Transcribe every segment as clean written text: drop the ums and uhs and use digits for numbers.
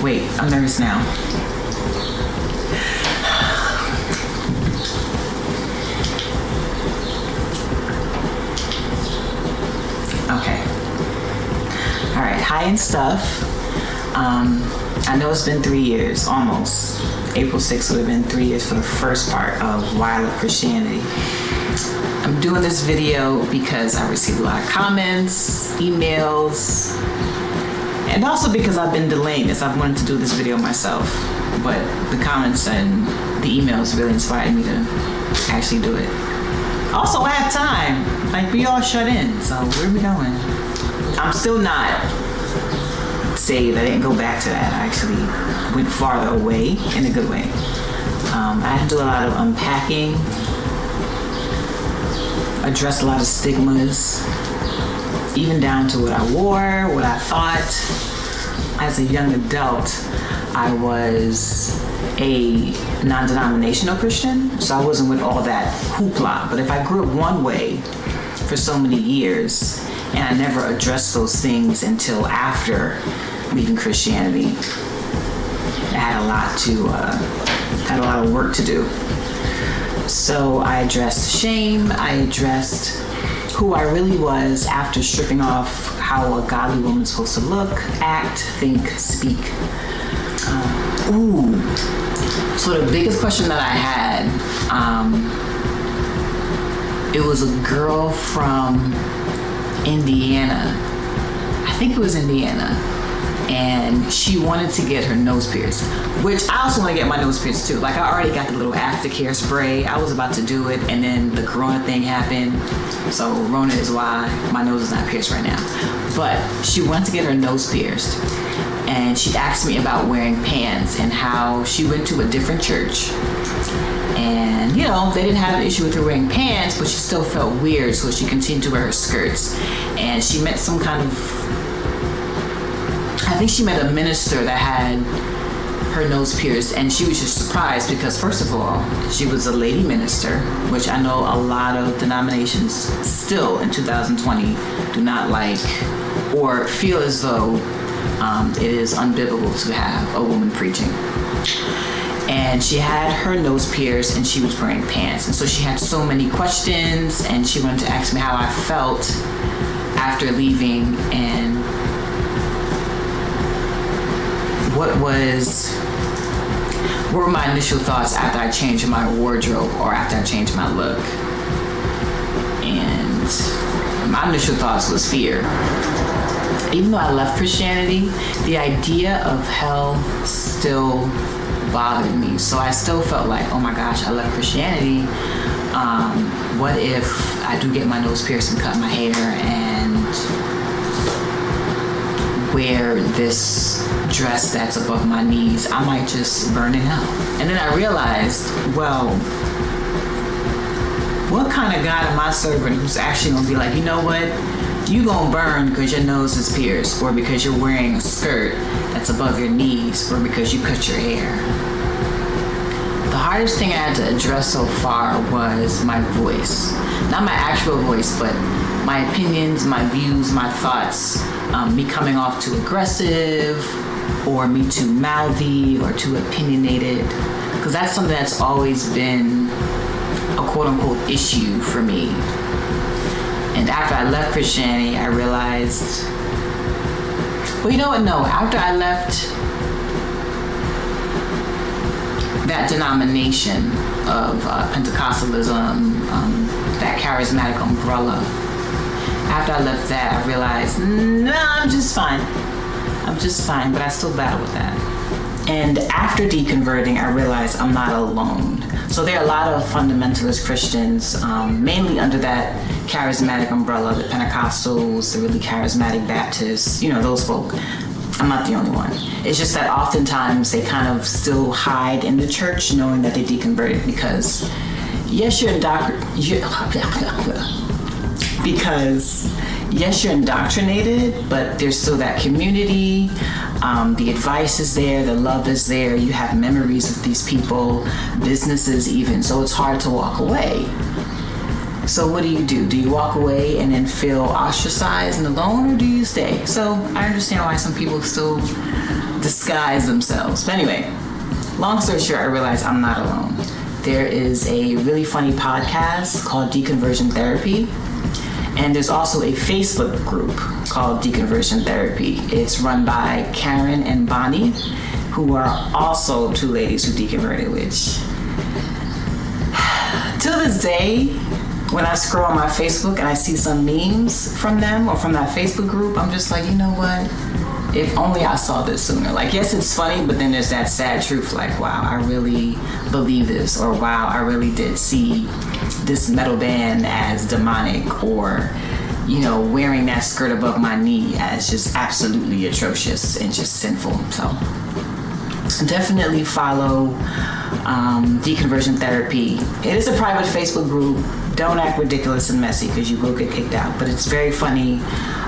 Wait, I'm nervous now. Okay. All right, hi and stuff. I know it's been 3 years, almost. April 6th would have been 3 years for the first part of Why I Love Christianity. I'm doing this video because I received a lot of comments, emails, and also because I've been delaying this. I've wanted to do this video myself, but the comments and the emails really inspired me to actually do it. Also, I have time. Like, we all shut in, so where are we going? I'm still not saved. I didn't go back to that. I actually went farther away in a good way. I had to do a lot of unpacking, address a lot of stigmas, even down to what I wore, what I thought. As a young adult, I was a non-denominational Christian, so I wasn't with all that hoopla. But if I grew up one way for so many years, and I never addressed those things until after leaving Christianity, I had a lot of work to do. So I addressed shame. I addressed who I really was after stripping off how a godly woman's supposed to look, act, think, speak. So the biggest question that I had, it was a girl from Indiana. I think it was Indiana. And she wanted to get her nose pierced, which I also want to get my nose pierced too. Like, I already got the little aftercare spray. I was about to do it, and then the corona thing happened. So Rona is why my nose is not pierced right now. But she wanted to get her nose pierced. And she asked me about wearing pants and how she went to a different church. And, you know, they didn't have an issue with her wearing pants, but she still felt weird, so she continued to wear her skirts. And she met some kind of, I think she met a minister that had her nose pierced, and she was just surprised because, first of all, she was a lady minister, which I know a lot of denominations still in 2020 do not like or feel as though it is unbiblical to have a woman preaching. And she had her nose pierced and she was wearing pants. And so she had so many questions, and she wanted to ask me how I felt after leaving and what were my initial thoughts after I changed my wardrobe or after I changed my look. And my initial thoughts was fear. Even though I left Christianity, the idea of hell still bothered me. So I still felt like, oh my gosh, I left Christianity. What if I do get my nose pierced and cut my hair and wear this dress that's above my knees? I might just burn in hell. And then I realized, well, what kind of God am I serving who's actually gonna be like, you know what? You gonna burn because your nose is pierced, or because you're wearing a skirt that's above your knees, or because you cut your hair. The hardest thing I had to address so far was my voice. Not my actual voice, but my opinions, my views, my thoughts. Me coming off too aggressive, or me too mouthy, or too opinionated. Because that's something that's always been a quote-unquote issue for me. And after I left Christianity, I realized, well, you know what? No, after I left that denomination of Pentecostalism, that charismatic umbrella, after I left that, I realized, no, I'm just fine. But I still battle with that. And after deconverting, I realized I'm not alone. So there are a lot of fundamentalist Christians, mainly under that charismatic umbrella, the Pentecostals, the really charismatic Baptists, you know, those folk. I'm not the only one. It's just that oftentimes they kind of still hide in the church knowing that they deconverted because, yes, you're indoctrinated, but there's still that community. The advice is there, the love is there, you have memories of these people, businesses even, so it's hard to walk away. So what do? Do you walk away and then feel ostracized and alone, or do you stay? So I understand why some people still disguise themselves. But anyway, long story short, I realized I'm not alone. There is a really funny podcast called Deconversion Therapy. And there's also a Facebook group called Deconversion Therapy. It's run by Karen and Bonnie, who are also two ladies who deconverted, which till this day, when I scroll on my Facebook and I see some memes from them or from that Facebook group, I'm just like, you know what? If only I saw this sooner. Like, yes, it's funny, but then there's that sad truth, like, wow, I really believe this, or wow, I really did see this metal band as demonic, or, you know, wearing that skirt above my knee as just absolutely atrocious and just sinful. So definitely follow Deconversion Therapy. It is a private Facebook group. Don't act ridiculous and messy because you will get kicked out, but it's very funny.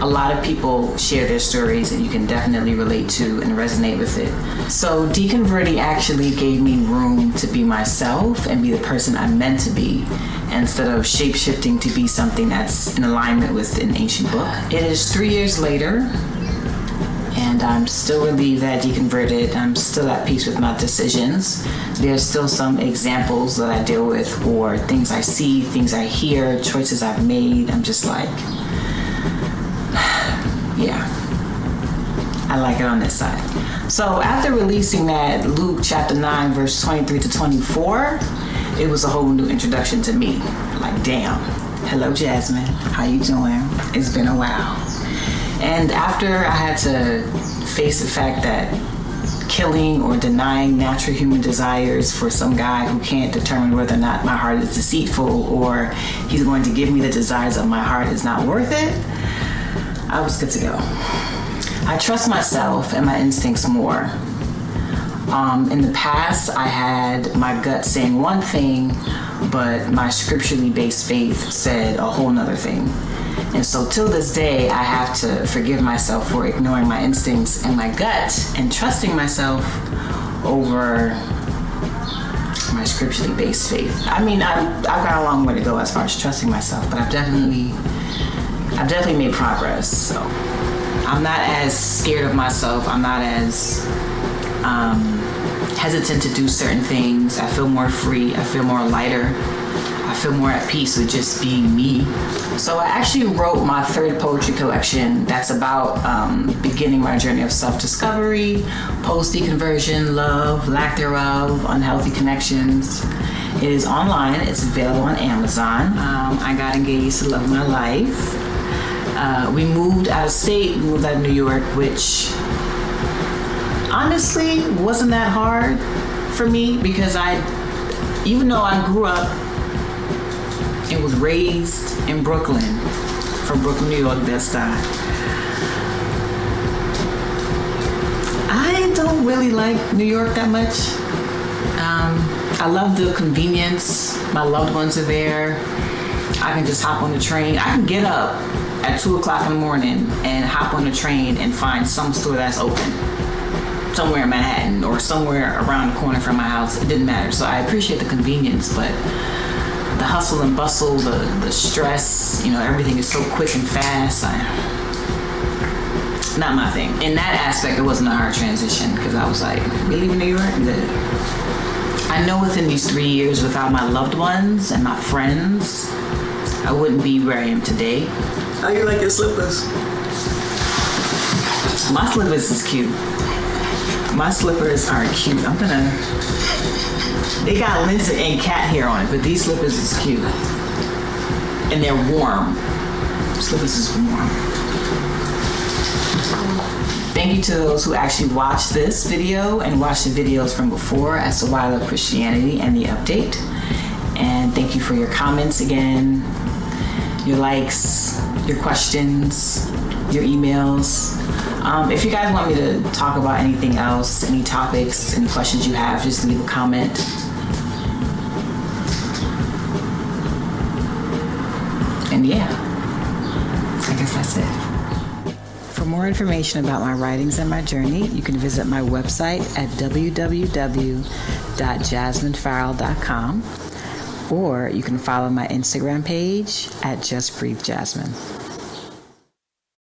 A lot of people share their stories and you can definitely relate to and resonate with it. So deconverting actually gave me room to be myself and be the person I'm meant to be, instead of shape-shifting to be something that's in alignment with an ancient book. It is 3 years later, and I'm still relieved that I deconverted. I'm still at peace with my decisions. There's still some examples that I deal with, or things I see, things I hear, choices I've made. I'm just like, yeah, I like it on this side. So after releasing that Luke chapter 9, verse 23 to 24, it was a whole new introduction to me. Like, damn, hello Jasmine, how you doing? It's been a while. And after I had to face the fact that killing or denying natural human desires for some guy who can't determine whether or not my heart is deceitful or he's going to give me the desires of my heart is not worth it, I was good to go. I trust myself and my instincts more. In the past, I had my gut saying one thing, but my scripturally based faith said a whole nother thing. And so till this day, I have to forgive myself for ignoring my instincts and my gut and trusting myself over my scripturally based faith. I mean, I've got a long way to go as far as trusting myself, but I've definitely made progress. So I'm not as scared of myself. I'm not as hesitant to do certain things. I feel more free. I feel more lighter. I feel more at peace with just being me. So I actually wrote my third poetry collection that's about beginning my journey of self-discovery, post-deconversion, love, lack thereof, unhealthy connections. It is online. It's available on Amazon. I got engaged to love my life. We moved out of state. We moved out of New York, which honestly wasn't that hard for me because even though I grew up and was raised in Brooklyn, from Brooklyn, New York, Bed-Stuy, I don't really like New York that much. I love the convenience. My loved ones are there. I can just hop on the train. I can get up at 2 o'clock in the morning and hop on the train and find some store that's open somewhere in Manhattan or somewhere around the corner from my house. It didn't matter. So I appreciate the convenience, but the hustle and bustle, the stress, everything is so quick and fast. Not my thing. In that aspect, it wasn't a hard transition because I was like, we leaving New York? Good. I know within these 3 years, without my loved ones and my friends, I wouldn't be where I am today. How you like your slippers? My slippers is cute. My slippers are cute. They got lint and cat hair on it, but these slippers is cute. And they're warm. Slippers is warm. Thank you to those who actually watched this video and watched the videos from before as to why I love Christianity and the update. And thank you for your comments again, your likes, your questions, your emails. If you guys want me to talk about anything else, any topics, any questions you have, just leave a comment. And yeah, I guess that's it. For more information about my writings and my journey, you can visit my website at www.jasminefarrell.com. or you can follow my Instagram page at Just Breathe Jasmine.